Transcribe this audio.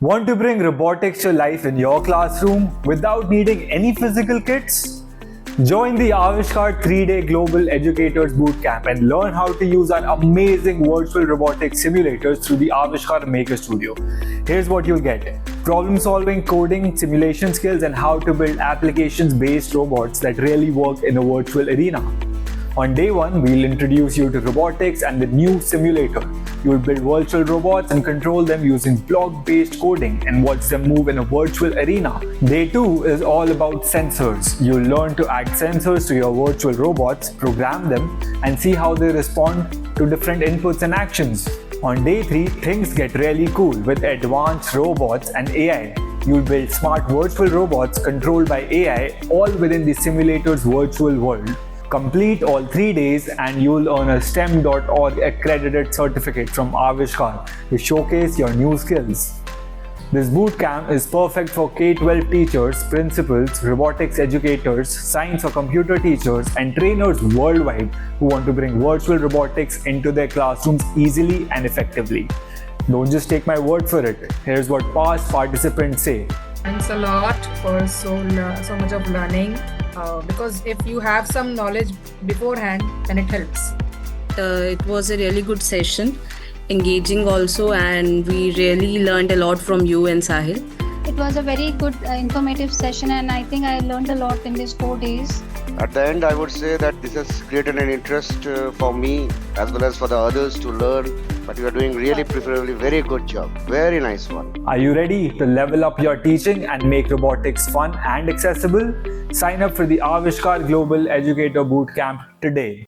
Want to bring robotics to life in your classroom without needing any physical kits? Join the Avishkaar 3-day Global Educators Bootcamp and learn how to use our amazing virtual robotics simulators through the Avishkaar Maker Studio. Here's what you'll get: problem-solving, coding, simulation skills, and how to build applications-based robots that really work in a virtual arena. On day 1, we'll introduce you to robotics and the new simulator. You'll build virtual robots and control them using block-based coding and watch them move in a virtual arena. Day 2 is all about sensors. You'll learn to add sensors to your virtual robots, program them, and see how they respond to different inputs and actions. On day 3, things get really cool with advanced robots and AI. You'll build smart virtual robots controlled by AI, all within the simulator's virtual world. Complete all 3 days and you'll earn a STEM.org accredited certificate from Avishkaar to showcase your new skills. This bootcamp is perfect for K-12 teachers, principals, robotics educators, science or computer teachers, and trainers worldwide who want to bring virtual robotics into their classrooms easily and effectively. Don't just take my word for it. Here's what past participants say. Thanks a lot for so much of learning. Because if you have some knowledge beforehand, then it helps. It was a really good session, engaging also, and we really learned a lot from you and Sahil. It was a very good informative session, and I think I learned a lot in these 4 days. At the end, I would say that this has created an interest for me as well as for the others to learn. But you are doing really preferably very good job. Very nice one. Are you ready to level up your teaching and make robotics fun and accessible? Sign up for the Avishkaar Global Educator Bootcamp today.